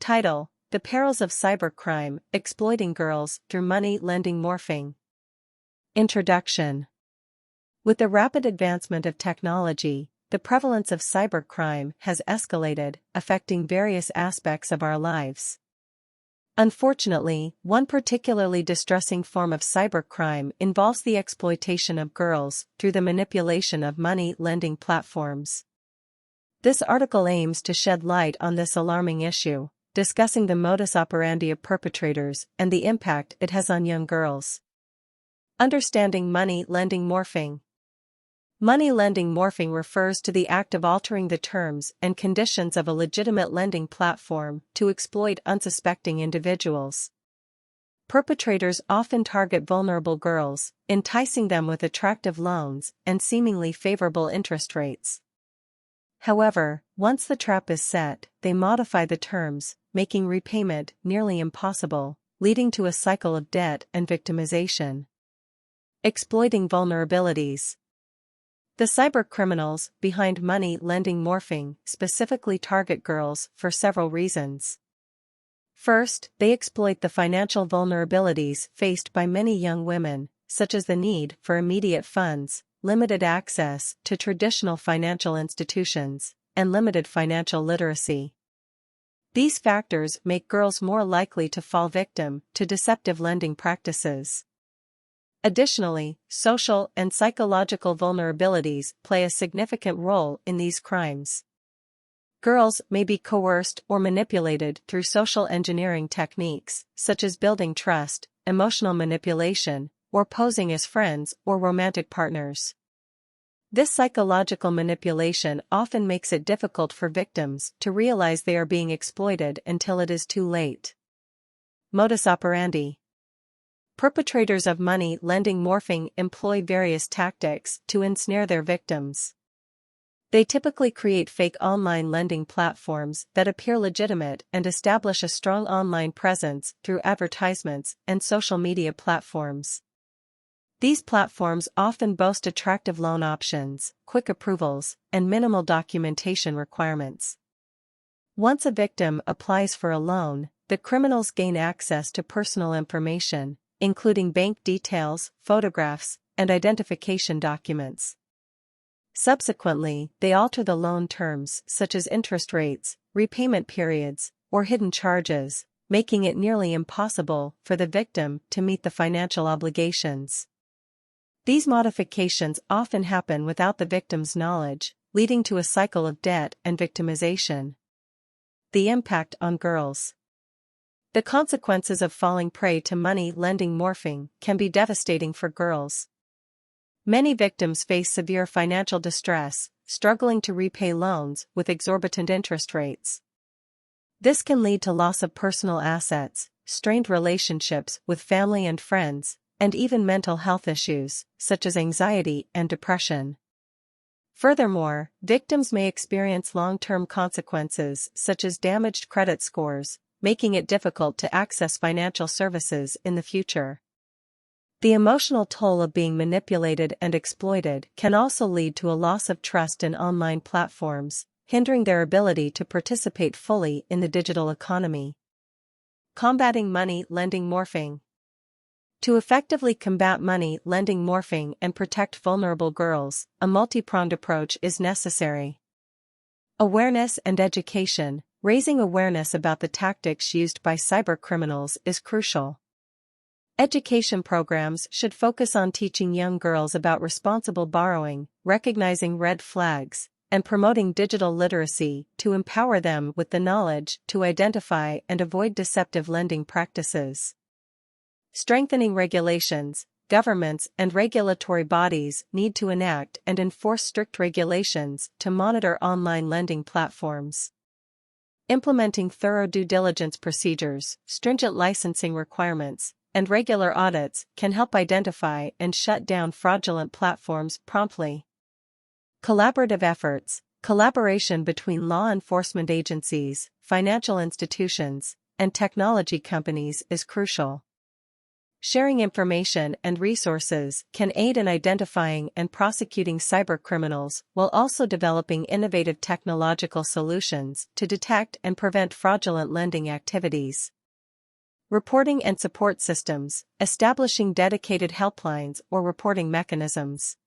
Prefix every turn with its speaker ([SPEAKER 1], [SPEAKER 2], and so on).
[SPEAKER 1] Title: The Perils of Cybercrime, Exploiting Girls Through Money Lending Morphing. Introduction. With the rapid advancement of technology, the prevalence of cybercrime has escalated, affecting various aspects of our lives. Unfortunately, one particularly distressing form of cybercrime involves the exploitation of girls through the manipulation of money lending platforms. This article aims to shed light on this alarming issue, discussing the modus operandi of perpetrators and the impact it has on young girls. Understanding money lending morphing. Money lending morphing refers to the act of altering the terms and conditions of a legitimate lending platform to exploit unsuspecting individuals. Perpetrators often target vulnerable girls, enticing them with attractive loans and seemingly favorable interest rates. However, once the trap is set, they modify the terms, making repayment nearly impossible, leading to a cycle of debt and victimization. Exploiting vulnerabilities. The cybercriminals behind money lending morphing specifically target girls for several reasons. First, they exploit the financial vulnerabilities faced by many young women, such as the need for immediate funds, limited access to traditional financial institutions, and limited financial literacy. These factors make girls more likely to fall victim to deceptive lending practices. Additionally, social and psychological vulnerabilities play a significant role in these crimes. Girls may be coerced or manipulated through social engineering techniques, such as building trust, emotional manipulation, or posing as friends or romantic partners. This psychological manipulation often makes it difficult for victims to realize they are being exploited until it is too late. Modus operandi. Perpetrators of money lending morphing employ various tactics to ensnare their victims. They typically create fake online lending platforms that appear legitimate and establish a strong online presence through advertisements and social media platforms. These platforms often boast attractive loan options, quick approvals, and minimal documentation requirements. Once a victim applies for a loan, the criminals gain access to personal information, including bank details, photographs, and identification documents. Subsequently, they alter the loan terms such as interest rates, repayment periods, or hidden charges, making it nearly impossible for the victim to meet the financial obligations. These modifications often happen without the victim's knowledge, leading to a cycle of debt and victimization. The impact on girls. The consequences of falling prey to money lending morphing can be devastating for girls. Many victims face severe financial distress, struggling to repay loans with exorbitant interest rates. This can lead to loss of personal assets, strained relationships with family and friends, and even mental health issues, such as anxiety and depression. Furthermore, victims may experience long-term consequences such as damaged credit scores, making it difficult to access financial services in the future. The emotional toll of being manipulated and exploited can also lead to a loss of trust in online platforms, hindering their ability to participate fully in the digital economy. Combating money lending morphing. To effectively combat money lending morphing and protect vulnerable girls, a multi-pronged approach is necessary. Awareness and education. Raising awareness about the tactics used by cybercriminals is crucial. Education programs should focus on teaching young girls about responsible borrowing, recognizing red flags, and promoting digital literacy to empower them with the knowledge to identify and avoid deceptive lending practices. Strengthening regulations. Governments and regulatory bodies need to enact and enforce strict regulations to monitor online lending platforms. Implementing thorough due diligence procedures, stringent licensing requirements, and regular audits can help identify and shut down fraudulent platforms promptly. Collaborative efforts. Collaboration between law enforcement agencies, financial institutions, and technology companies is crucial. Sharing information and resources can aid in identifying and prosecuting cybercriminals while also developing innovative technological solutions to detect and prevent fraudulent lending activities. Reporting and support systems, establishing dedicated helplines or reporting mechanisms.